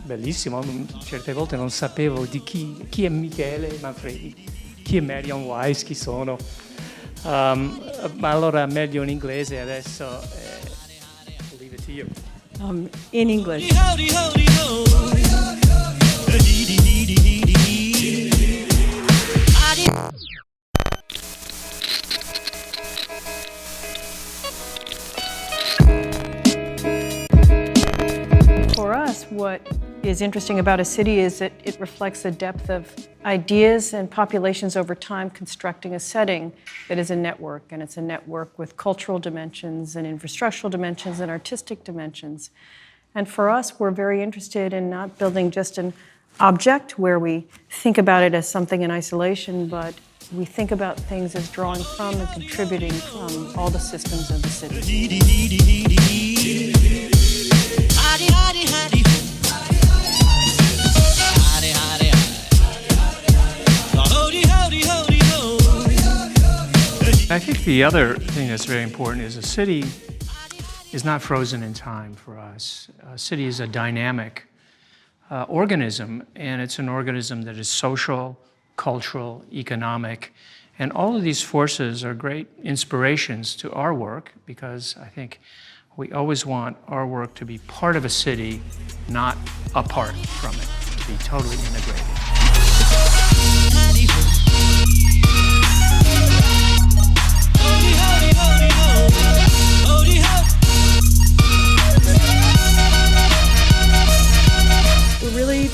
bellissimo, certe volte non sapevo di chi è Michele Manfredi, chi è Marion Weiss, chi sono. Ma allora meglio in inglese adesso, leave it to you. In English. For us, what is interesting about a city is that it reflects the depth of ideas and populations over time constructing a setting that is a network, and it's a network with cultural dimensions and infrastructural dimensions and artistic dimensions. And for us, we're very interested in not building just an object where we think about it as something in isolation, but we think about things as drawing from and contributing from all the systems of the city. I think the other thing that's very important is a city is not frozen in time for us. A city is a dynamic organism, and it's an organism that is social, cultural, economic, and all of these forces are great inspirations to our work, because I think we always want our work to be part of a city, not apart from it, to be totally integrated. We're really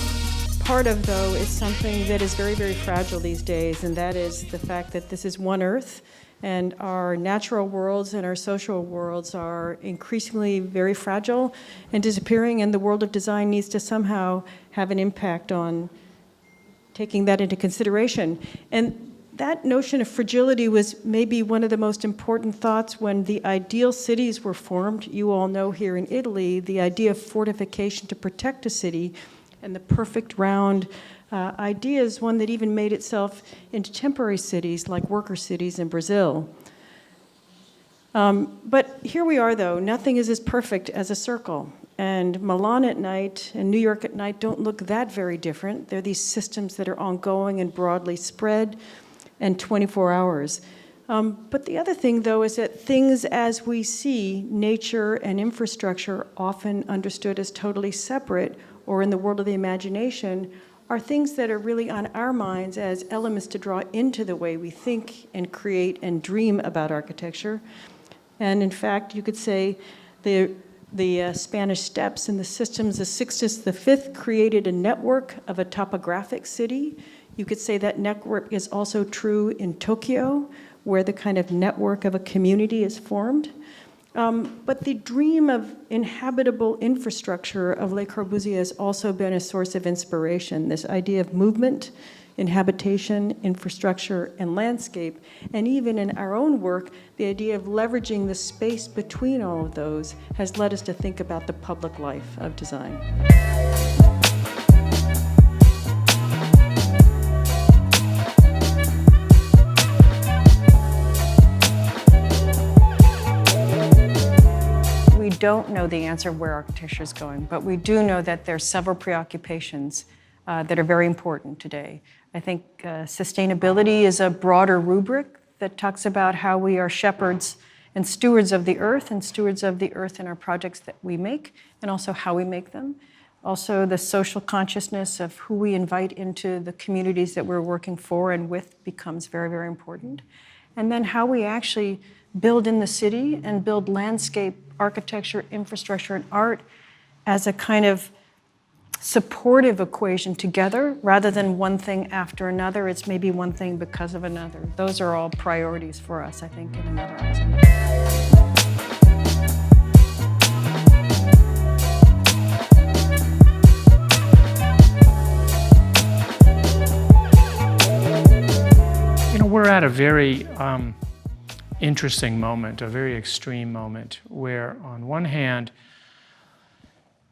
part of, though, is something that is very, very fragile these days, and that is the fact that this is one Earth, and our natural worlds and our social worlds are increasingly very fragile and disappearing, and the world of design needs to somehow have an impact on taking that into consideration. And that notion of fragility was maybe one of the most important thoughts when the ideal cities were formed. You all know here in Italy, the idea of fortification to protect a city and the perfect round idea is one that even made itself into temporary cities like worker cities in Brazil. But here we are, though. Nothing is as perfect as a circle. And Milan at night and New York at night don't look that very different. They're these systems that are ongoing and broadly spread and 24 hours. But the other thing, though, is that things as we see, nature and infrastructure, often understood as totally separate, or in the world of the imagination, are things that are really on our minds as elements to draw into the way we think and create and dream about architecture. And in fact, you could say the Spanish steps and the systems of Sixtus V created a network of a topographic city. You could say that network is also true in Tokyo, where the kind of network of a community is formed. But the dream of inhabitable infrastructure of Le Corbusier has also been a source of inspiration, this idea of movement, inhabitation, infrastructure, and landscape. And even in our own work, the idea of leveraging the space between all of those has led us to think about the public life of design. We don't know the answer where architecture is going, but we do know that there are several preoccupations that are very important today. I think sustainability is a broader rubric that talks about how we are shepherds and stewards of the earth in our projects that we make, and also how we make them. Also, the social consciousness of who we invite into the communities that we're working for and with becomes very, very important. And then how we actually build in the city and build landscape architecture, infrastructure, and art as a kind of supportive equation together rather than one thing after another. It's maybe one thing because of another. Those are all priorities for us, I think, in another horizon. You know, we're at a very interesting moment, a very extreme moment, where on one hand,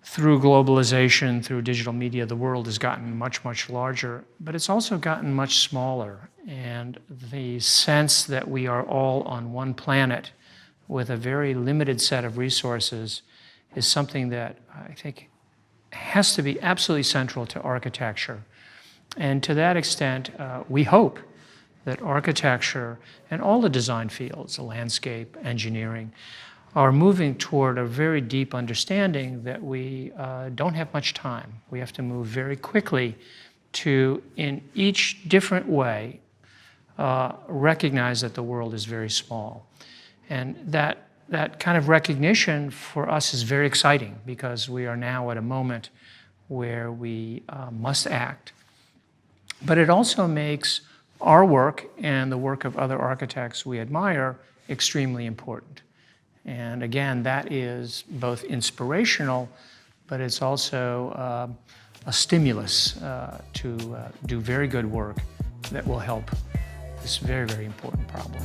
through globalization, through digital media, the world has gotten much, much larger, but it's also gotten much smaller. And the sense that we are all on one planet with a very limited set of resources is something that I think has to be absolutely central to architecture. And to that extent, we hope that architecture and all the design fields, landscape, engineering, are moving toward a very deep understanding that we don't have much time. We have to move very quickly to, in each different way, recognize that the world is very small. And that kind of recognition for us is very exciting because we are now at a moment where we must act. But it also makes our work and the work of other architects we admire extremely important. And again, that is both inspirational, but it's also a stimulus to do very good work that will help this very, very important problem.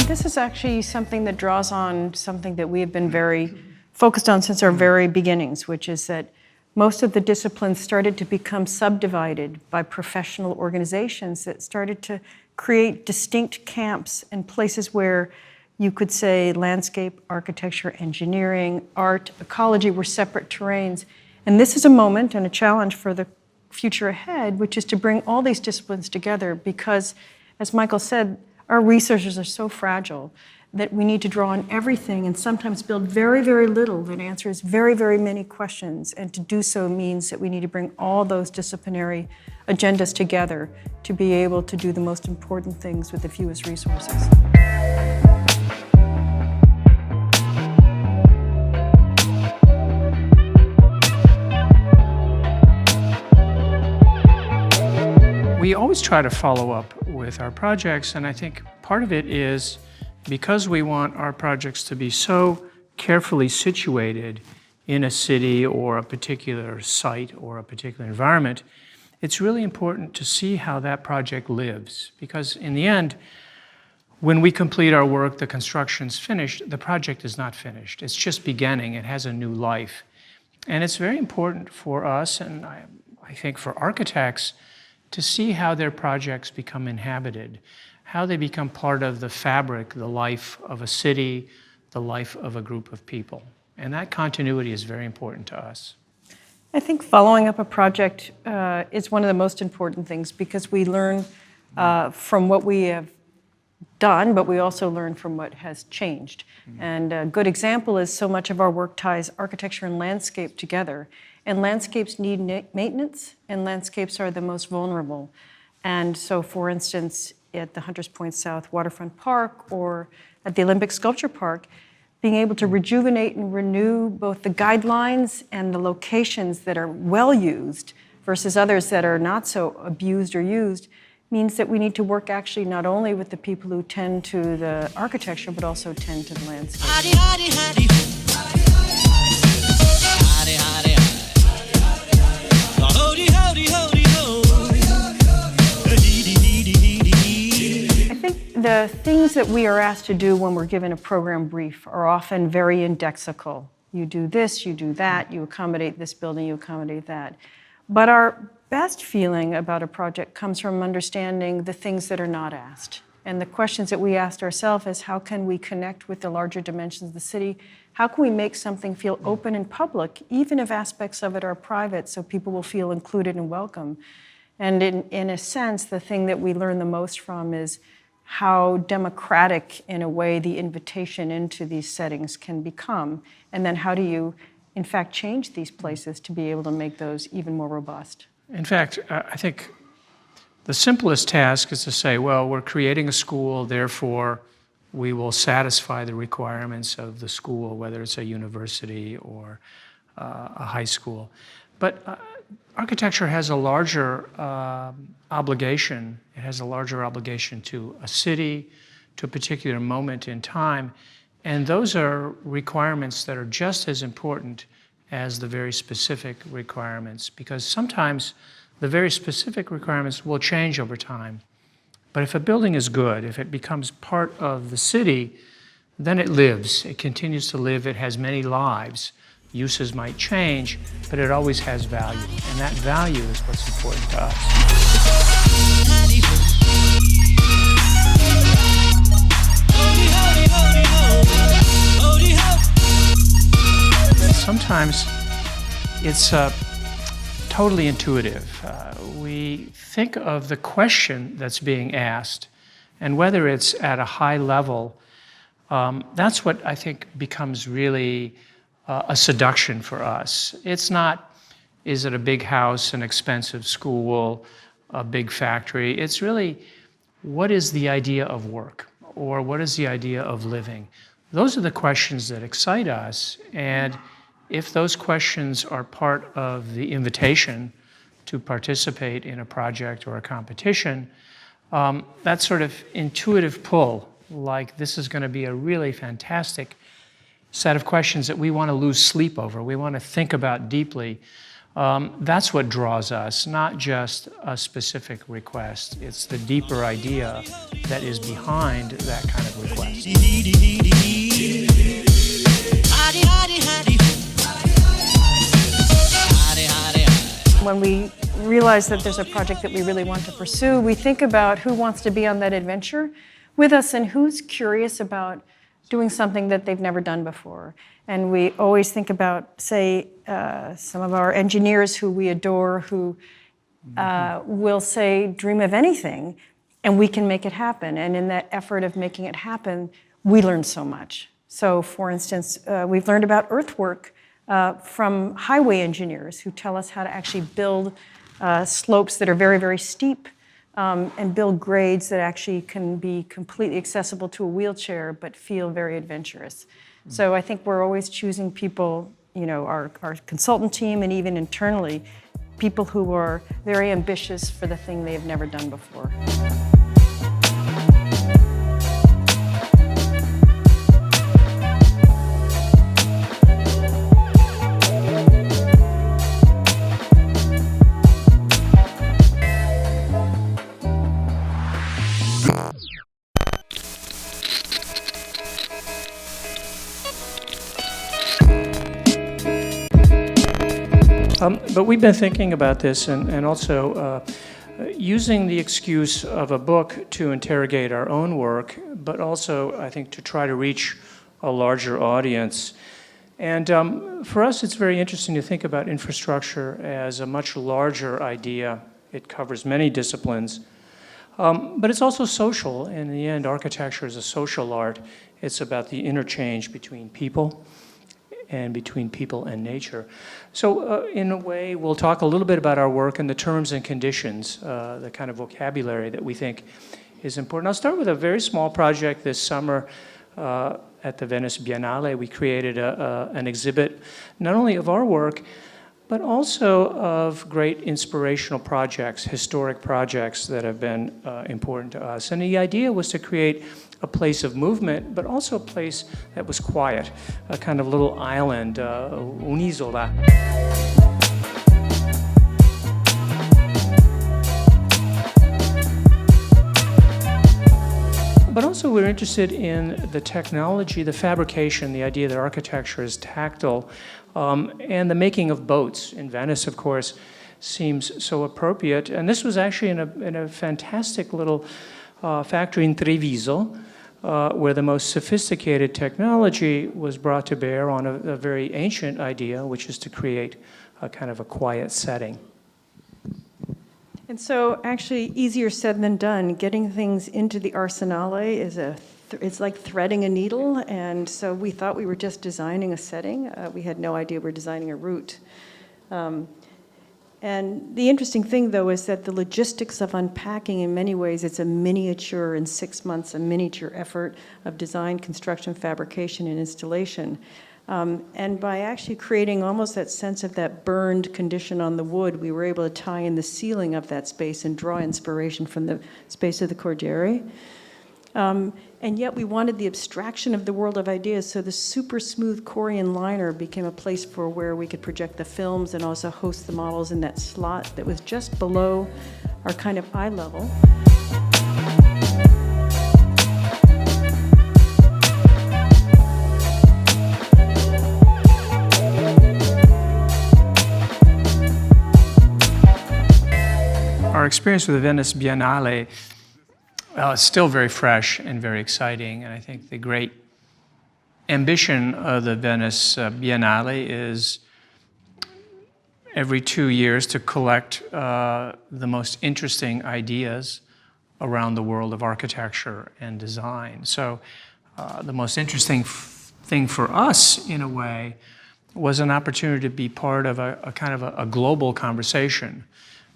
This is actually something that draws on something that we have been very focused on since our very beginnings, which is that most of the disciplines started to become subdivided by professional organizations that started to create distinct camps and places where you could say landscape, architecture, engineering, art, ecology were separate terrains. And this is a moment and a challenge for the future ahead, which is to bring all these disciplines together because, as Michael said, our resources are so fragile that we need to draw on everything and sometimes build very, very little that answers very, very many questions. And to do so means that we need to bring all those disciplinary agendas together to be able to do the most important things with the fewest resources. We always try to follow up with our projects, and I think part of it is because we want our projects to be so carefully situated in a city or a particular site or a particular environment, it's really important to see how that project lives. Because in the end, when we complete our work, the construction's finished, the project is not finished. It's just beginning. It has a new life. And it's very important for us, and I think for architects, to see how their projects become inhabited, how they become part of the fabric, the life of a city, the life of a group of people. And that continuity is very important to us. I think following up a project is one of the most important things because we learn from what we have done, but we also learn from what has changed. And a good example is so much of our work ties architecture and landscape together. And landscapes need maintenance, and landscapes are the most vulnerable. And so, for instance, at the Hunters Point South Waterfront Park or at the Olympic Sculpture Park, being able to rejuvenate and renew both the guidelines and the locations that are well used versus others that are not so abused or used means that we need to work actually not only with the people who tend to the architecture, but also tend to the landscape. The things that we are asked to do when we're given a program brief are often very indexical. You do this, you do that, you accommodate this building, you accommodate that. But our best feeling about a project comes from understanding the things that are not asked. And the questions that we asked ourselves is how can we connect with the larger dimensions of the city? How can we make something feel open and public, even if aspects of it are private, so people will feel included and welcome? And in a sense, the thing that we learn the most from is how democratic, in a way, the invitation into these settings can become. And then how do you, in fact, change these places to be able to make those even more robust? In fact, I think the simplest task is to say, well, we're creating a school, therefore we will satisfy the requirements of the school, whether it's a university or a high school. But architecture has a larger obligation. It has a larger obligation to a city, to a particular moment in time. And those are requirements that are just as important as the very specific requirements, because sometimes the very specific requirements will change over time. But if a building is good, if it becomes part of the city, then it lives. It continues to live. It has many lives. Uses might change, but it always has value. And that value is what's important to us. Sometimes it's totally intuitive. We think of the question that's being asked, and whether it's at a high level, that's what I think becomes really a seduction for us. It's not, is it a big house, an expensive school, a big factory? It's really, what is the idea of work? Or what is the idea of living? Those are the questions that excite us, and if those questions are part of the invitation to participate in a project or a competition, that sort of intuitive pull, like this is going to be a really fantastic set of questions that we want to lose sleep over, we want to think about deeply, that's what draws us, not just a specific request. It's the deeper idea that is behind that kind of request. When we realize that there's a project that we really want to pursue, we think about who wants to be on that adventure with us and who's curious about doing something that they've never done before. And we always think about, say, some of our engineers who we adore, who will say, dream of anything, and we can make it happen. And in that effort of making it happen, we learn so much. So, for instance, we've learned about earthwork from highway engineers who tell us how to actually build slopes that are very, very steep and build grades that actually can be completely accessible to a wheelchair but feel very adventurous. So I think we're always choosing people, you know, our consultant team and even internally, people who are very ambitious for the thing they have never done before. But we've been thinking about this and also using the excuse of a book to interrogate our own work, but also, I think, to try to reach a larger audience. And for us, it's very interesting to think about infrastructure as a much larger idea. It covers many disciplines. But it's also social. In the end, architecture is a social art. It's about the interchange between people and between people and nature. So in a way, we'll talk a little bit about our work and the terms and conditions, the kind of vocabulary that we think is important. I'll start with a very small project this summer at the Venice Biennale. We created an exhibit, not only of our work, but also of great inspirational projects, historic projects that have been important to us. And the idea was to create a place of movement, but also a place that was quiet, a kind of little island, un'isola. But also we're interested in the technology, the fabrication, the idea that architecture is tactile, and the making of boats. In Venice, of course, seems so appropriate. And this was actually in a fantastic little factory in Treviso, where the most sophisticated technology was brought to bear on a very ancient idea, which is to create a kind of a quiet setting. And so actually easier said than done. Getting things into the Arsenale is it's like threading a needle, and so we thought we were just designing a setting. We had no idea we were designing a route. And the interesting thing, though, is that the logistics of unpacking, in many ways, it's a miniature, in 6 months, a miniature effort of design, construction, fabrication, and installation. And by actually creating almost that sense of that burned condition on the wood, we were able to tie in the ceiling of that space and draw inspiration from the space of the Cordiere. And yet we wanted the abstraction of the world of ideas, so the super smooth Corian liner became a place for where we could project the films and also host the models in that slot that was just below our kind of eye level. Our experience with the Venice Biennale is still very fresh and very exciting, and I think the great ambition of the Venice Biennale is every 2 years to collect the most interesting ideas around the world of architecture and design. So the most interesting thing for us, in a way, was an opportunity to be part of a kind of a global conversation,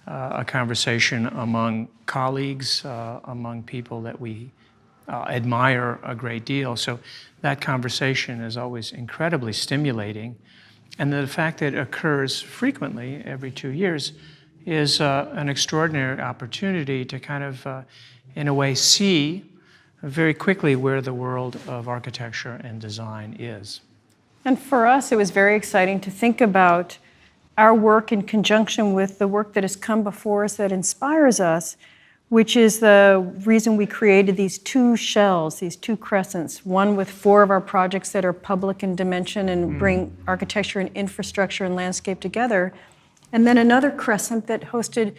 a conversation among colleagues, among people that we admire a great deal. So that conversation is always incredibly stimulating. And the fact that it occurs frequently, every 2 years, is an extraordinary opportunity to kind of, in a way, see very quickly where the world of architecture and design is. And for us, it was very exciting to think about our work in conjunction with the work that has come before us that inspires us, which is the reason we created these 2 shells, these 2 crescents, one with 4 of our projects that are public in dimension and bring architecture and infrastructure and landscape together, and then another crescent that hosted,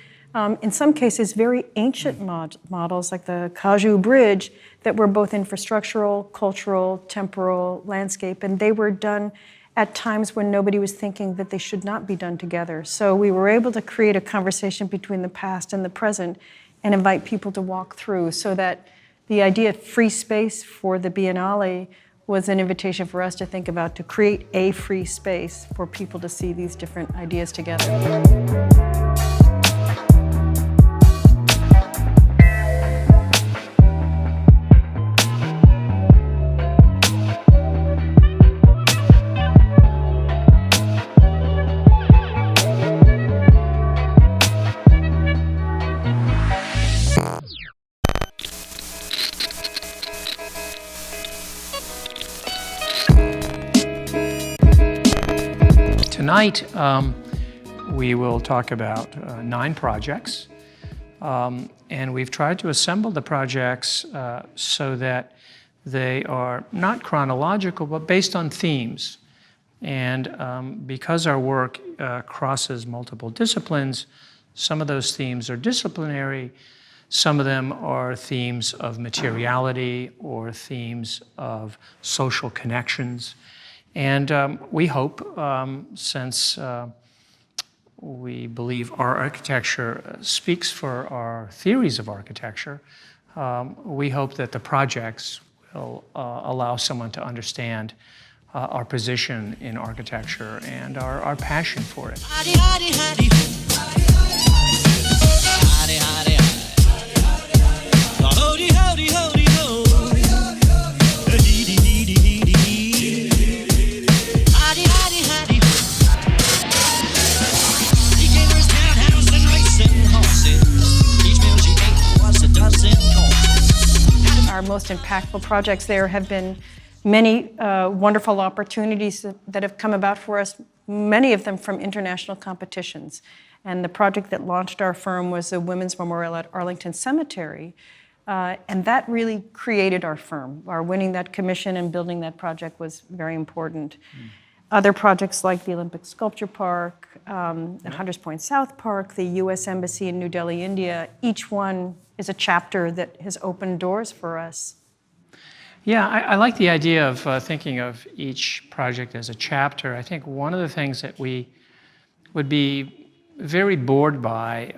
in some cases, very ancient models like the Kaju Bridge that were both infrastructural, cultural, temporal, landscape, and they were done at times when nobody was thinking that they should not be done together. So we were able to create a conversation between the past and the present and invite people to walk through, so that the idea of free space for the Biennale was an invitation for us to think about, to create a free space for people to see these different ideas together. Tonight, we will talk about 9 projects, and we've tried to assemble the projects so that they are not chronological, but based on themes. And because our work crosses multiple disciplines, some of those themes are disciplinary, some of them are themes of materiality or themes of social connections. And we hope, since we believe our architecture speaks for our theories of architecture, we hope that the projects will allow someone to understand our position in architecture and our passion for it. Our most impactful projects there have been many wonderful opportunities that have come about for us, many of them from international competitions. And the project that launched our firm was the Women's Memorial at Arlington Cemetery. And that really created our firm. Our winning that commission and building that project was very important. Other projects like the Olympic Sculpture Park, the Hunters Point South Park, the U.S. Embassy in New Delhi, India, each one is a chapter that has opened doors for us. Yeah, I like the idea of thinking of each project as a chapter. I think one of the things that we would be very bored by,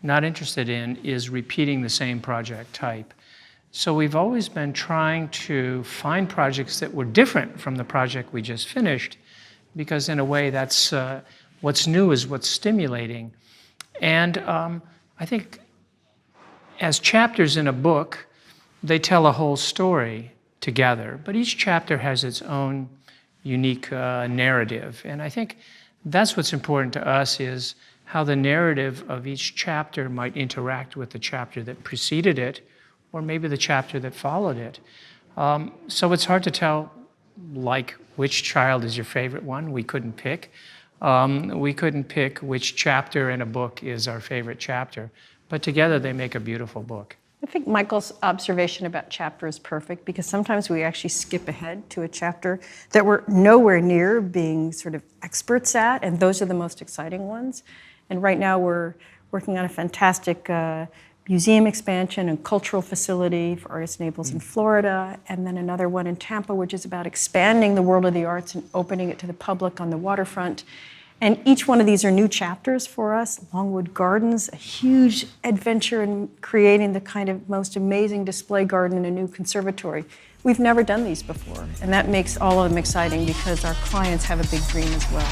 not interested in, is repeating the same project type. So we've always been trying to find projects that were different from the project we just finished, because in a way that's what's new is what's stimulating. And I think as chapters in a book, they tell a whole story together, but each chapter has its own unique narrative. And I think that's what's important to us, is how the narrative of each chapter might interact with the chapter that preceded it, or maybe the chapter that followed it. So it's hard to tell, like, which child is your favorite one. We couldn't pick. We couldn't pick which chapter in a book is our favorite chapter, but together they make a beautiful book. I think Michael's observation about chapter is perfect, because sometimes we actually skip ahead to a chapter that we're nowhere near being sort of experts at, and those are the most exciting ones. And right now we're working on a fantastic museum expansion and cultural facility for Artists and Naples in Florida, and then another one in Tampa, which is about expanding the world of the arts and opening it to the public on the waterfront. And each one of these are new chapters for us. Longwood Gardens, a huge adventure in creating the kind of most amazing display garden in a new conservatory. We've never done these before, and that makes all of them exciting because our clients have a big dream as well.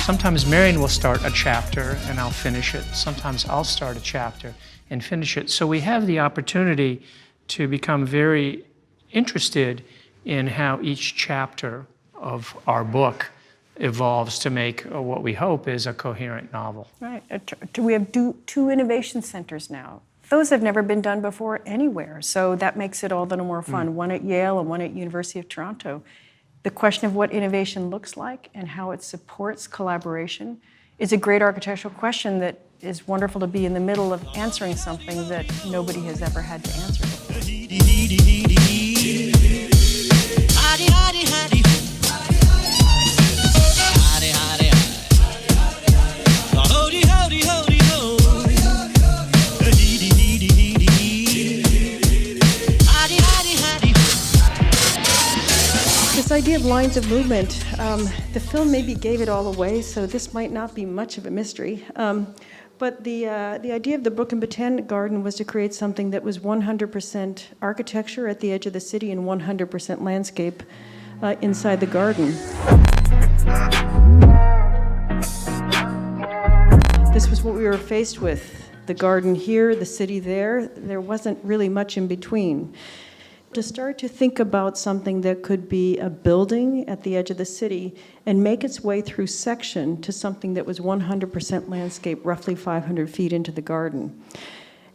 Sometimes Marion will start a chapter and I'll finish it. Sometimes I'll start a chapter and finish it. So we have the opportunity to become very interested in how each chapter of our book evolves to make what we hope is a coherent novel. Right. We have two innovation centers now. Those have never been done before anywhere, so that makes it all the more fun. One at Yale and one at University of Toronto. The question of what innovation looks like and how it supports collaboration is a great architectural question that is wonderful to be in the middle of answering something that nobody has ever had to answer before. This idea of lines of movement, the film maybe gave it all away, so this might not be much of a mystery. But the idea of the Brooklyn Botanic Garden was to create something that was 100% architecture at the edge of the city and 100% landscape inside the garden. This was what we were faced with. The garden here, the city there. There wasn't really much in between. To start to think about something that could be a building at the edge of the city and make its way through section to something that was 100% landscape, roughly 500 feet into the garden.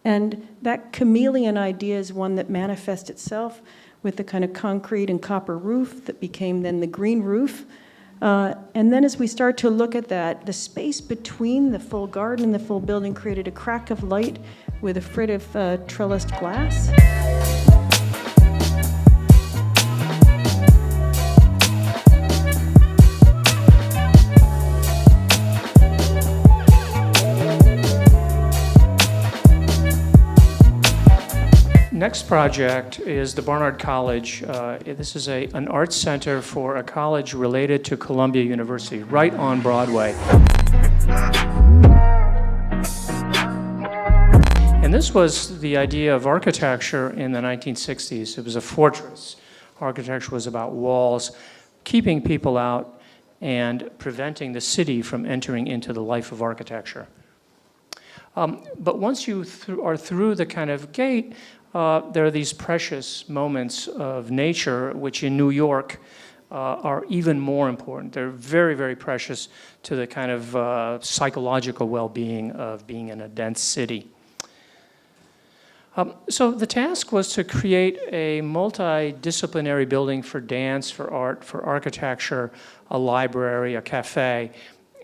And that chameleon idea is one that manifests itself with the kind of concrete and copper roof that became then the green roof. And then as we start to look at that, the space between the full garden and the full building created a crack of light with a frit of trellised glass. Next project is the Barnard College. This is an arts center for a college related to Columbia University, right on Broadway. And this was the idea of architecture in the 1960s. It was a fortress. Architecture was about walls, keeping people out and preventing the city from entering into the life of architecture. But once you are through the kind of gate, there are these precious moments of nature, which in New York are even more important. They're very, very precious to the kind of psychological well-being of being in a dense city. So the task was to create a multidisciplinary building for dance, for art, for architecture, a library, a cafe.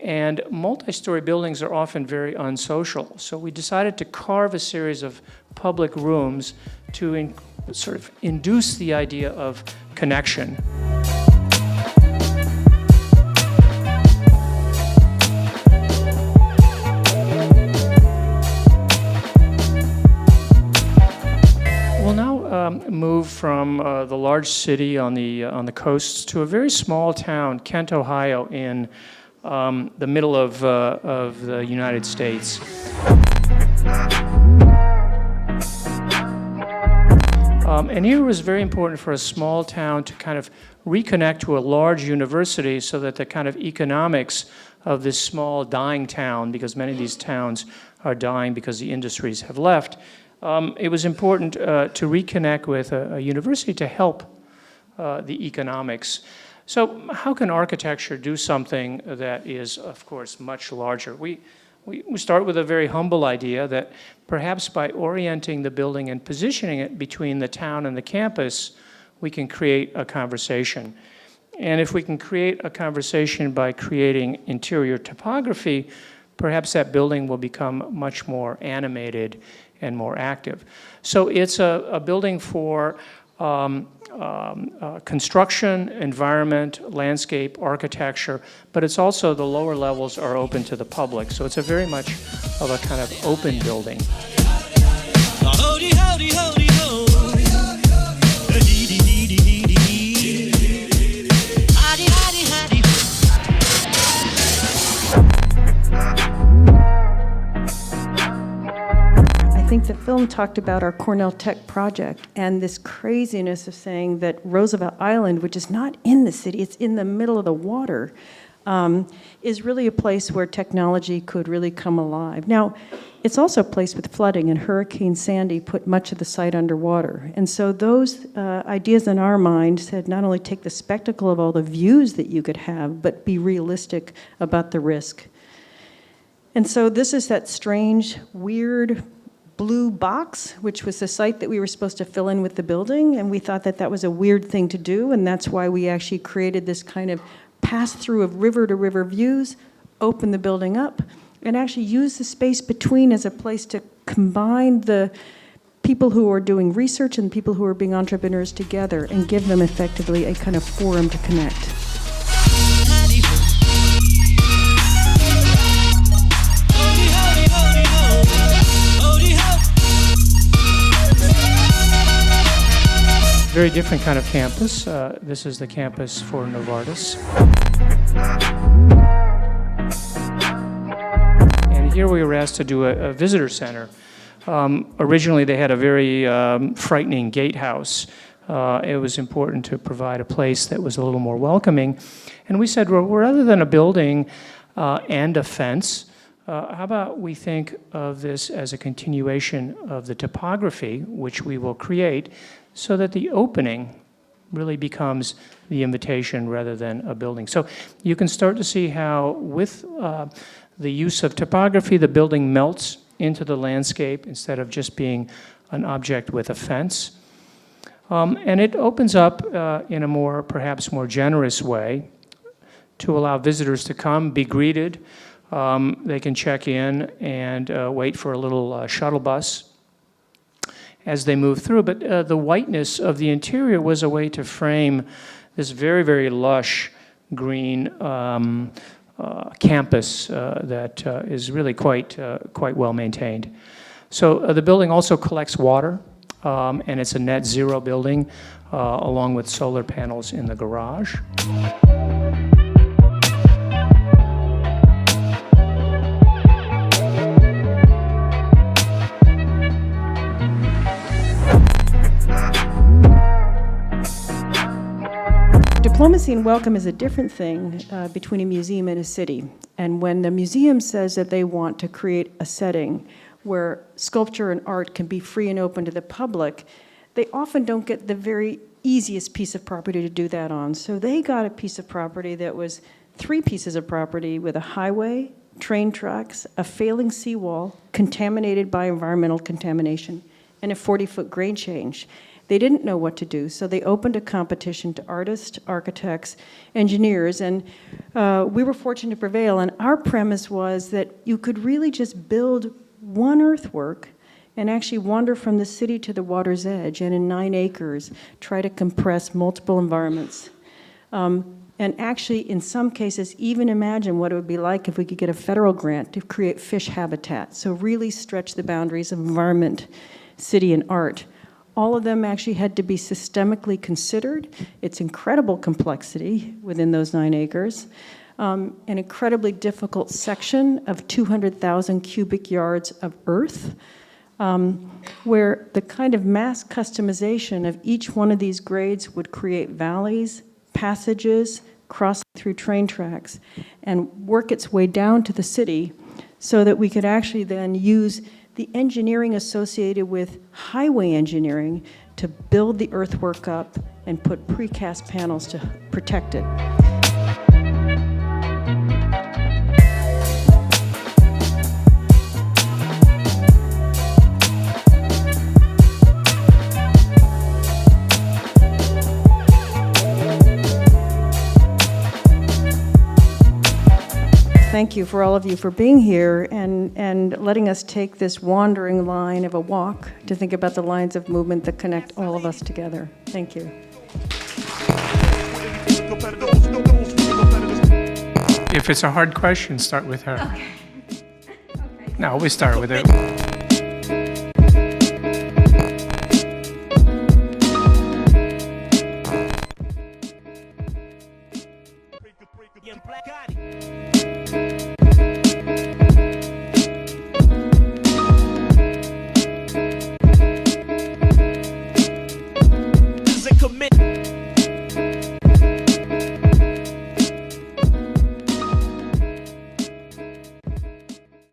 And multi-story buildings are often very unsocial. So we decided to carve a series of public rooms to sort of induce the idea of connection. We'll now move from the large city on the coast to a very small town, Kent, Ohio, in the middle of the United States. And here it was very important for a small town to kind of reconnect to a large university so that the kind of economics of this small dying town, because many of these towns are dying because the industries have left, it was important to reconnect with a university to help the economics. So how can architecture do something that is, of course, much larger? We start with a very humble idea that perhaps by orienting the building and positioning it between the town and the campus, we can create a conversation. And if we can create a conversation by creating interior topography, perhaps that building will become much more animated and more active. So it's a building for construction, environment, landscape, architecture, but it's also the lower levels are open to the public. So it's a very much of a kind of open building. Howdy, howdy, howdy, ho. Howdy, howdy, howdy. I think the film talked about our Cornell Tech project and this craziness of saying that Roosevelt Island, which is not in the city, it's in the middle of the water, is really a place where technology could really come alive. Now, it's also a place with flooding, and Hurricane Sandy put much of the site underwater. And so those ideas in our mind said not only take the spectacle of all the views that you could have, but be realistic about the risk. And so this is that strange, weird blue box, which was the site that we were supposed to fill in with the building, and we thought that that was a weird thing to do, and that's why we actually created this kind of pass-through of river-to-river views, open the building up, and actually use the space between as a place to combine the people who are doing research and people who are being entrepreneurs together and give them effectively a kind of forum to connect. Very different kind of campus. This is the campus for Novartis. And here we were asked to do a visitor center. Originally, they had a very frightening gatehouse. It was important to provide a place that was a little more welcoming. And we said, well, rather than a building and a fence, how about we think of this as a continuation of the topography, which we will create, so that the opening really becomes the invitation rather than a building. So you can start to see how, with the use of topography, the building melts into the landscape instead of just being an object with a fence. And it opens up in a more, perhaps more generous way to allow visitors to come, be greeted. They can check in and wait for a little shuttle bus as they move through. But the whiteness of the interior was a way to frame this very, very lush green campus that is really quite well maintained. So the building also collects water, and it's a net zero building, along with solar panels in the garage. Diplomacy and welcome is a different thing between a museum and a city. And when the museum says that they want to create a setting where sculpture and art can be free and open to the public, they often don't get the very easiest piece of property to do that on. So they got a piece of property that was 3 pieces of property with a highway, train tracks, a failing seawall contaminated by environmental contamination, and a 40-foot grade change. They didn't know what to do, so they opened a competition to artists, architects, engineers, and we were fortunate to prevail. And our premise was that you could really just build one earthwork and actually wander from the city to the water's edge, and in 9 acres, try to compress multiple environments. And actually, in some cases, even imagine what it would be like if we could get a federal grant to create fish habitat. So really stretch the boundaries of environment, city, and art. All of them actually had to be systemically considered. It's incredible complexity within those 9 acres. An incredibly difficult section of 200,000 cubic yards of earth, where the kind of mass customization of each one of these grades would create valleys, passages, crossing through train tracks, and work its way down to the city so that we could actually then use the engineering associated with highway engineering to build the earthwork up and put precast panels to protect it. thank you for all of you for being here and letting us take this wandering line of a walk to think about the lines of movement that connect all of us together. Thank you. If it's a hard question, start with her. No, we start with it.